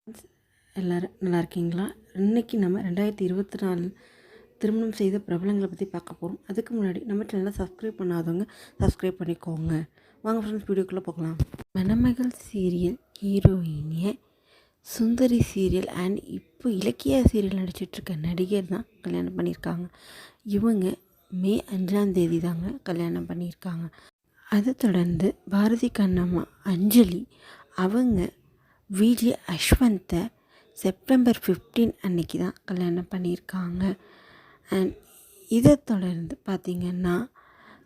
Friends, எல்லோரும் நல்லா இருக்கீங்களா? இன்றைக்கி நம்ம 2024 திருமணம் செய்த பிரபலங்களை பற்றி பார்க்க போகிறோம். அதுக்கு முன்னாடி நம்ம சேனலை சப்ஸ்கிரைப் பண்ணாதவங்க சப்ஸ்கிரைப் பண்ணிக்கோங்க. வாங்க ஃப்ரெண்ட்ஸ், வீடியோக்குள்ளே போகலாம். மணமகள் சீரியல் ஹீரோயினிய சுந்தரி சீரியல் அண்ட் இப்போ இலக்கியா சீரியல் நடிச்சிட்ருக்க நடிகர் தான் கல்யாணம் பண்ணியிருக்காங்க. இவங்க மே 5ஆம் தேதி தாங்க கல்யாணம் பண்ணியிருக்காங்க. அதை தொடர்ந்து பாரதி கண்ணம்மா அஞ்சலி அவங்க விஜய் அஸ்வந்தை செப்டம்பர் 15 அன்னைக்கு தான் கல்யாணம் பண்ணியிருக்காங்க. அண்ட் இதை தொடர்ந்து பார்த்திங்கன்னா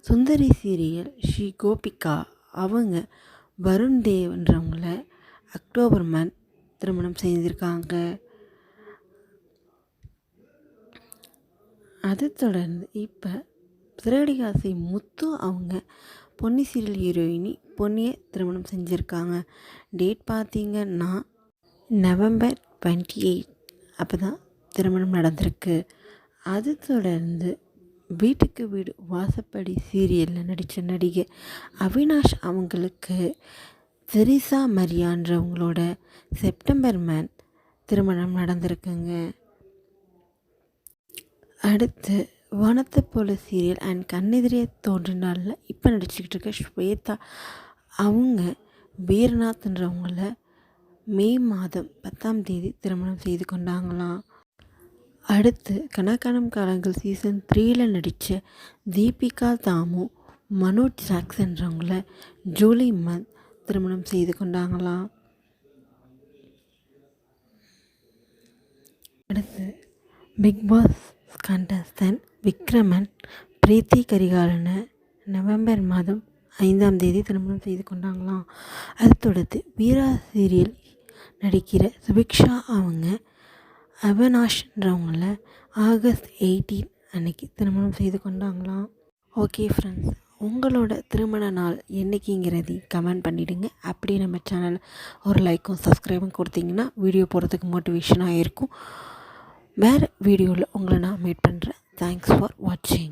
சுந்தரி சீரியல் ஸ்ரீ கோபிகா அவங்க வருண் தேவ்ன்றவங்கள அக்டோபர் மந்த் திருமணம் செய்திருக்காங்க. அதை தொடர்ந்து இப்போ சிறகடிகாசி முத்து அவங்க பொன்னி சீரியல் ஹீரோயினி பொன்னியை திருமணம் செஞ்சுருக்காங்க. டேட் பார்த்திங்கன்னா நவம்பர் 28 அப்போ தான் திருமணம் நடந்திருக்கு. அது தொடர்ந்து வீட்டுக்கு வீடு வாசப்படி சீரியலில் நடித்த நடிகர் அவினாஷ் அவங்களுக்கு தெரீசா மரியான்றவங்களோட செப்டம்பர் மந்த் திருமணம் நடந்திருக்குங்க. அடுத்து வானத்தை போல சீரியல் அண்ட் கண்ணெதிரே தோன்றினால இப்போ நடிச்சுக்கிட்டு இருக்க ஸ்வேதா அவங்க வீரநாத்ன்றவங்கள மே மாதம் 10ஆம் தேதி திருமணம் செய்து கொண்டாங்களாம். அடுத்து கணக்கானம் காலங்கள் சீசன் 3 நடித்த தீபிகா தாமு மனோஜ் ஜாக்சன்றவங்கள ஜூலை மந்த் திருமணம் செய்து கொண்டாங்களாம். அடுத்து பிக் பாஸ் கண்டஸ்டன்ட் விக்ரமன் பிரீத்தி கரிகாலனை நவம்பர் மாதம் 5ஆம் தேதி திருமணம் செய்து கொண்டாங்களாம். அது தொடர்ந்து வீரா சீரியல் நடிக்கிற சுபிக்ஷா அவங்க அவினாஷ்ன்றவங்கள ஆகஸ்ட் 18 அன்னைக்கு திருமணம் செய்து கொண்டாங்களாம். ஓகே ஃப்ரெண்ட்ஸ், உங்களோட திருமண நாள் என்றைக்குங்கிறது கமெண்ட் பண்ணிவிடுங்க. அப்படியே நம்ம சேனல் ஒரு லைக்கும் சப்ஸ்கிரைபும் கொடுத்தீங்கன்னா வீடியோ போடுறதுக்கு மோட்டிவேஷனாக இருக்கும். வேறு வீடியோவில் உங்களை நான் மீட் பண்ணுறேன். தேங்க்ஸ் ஃபார் வாட்சிங்.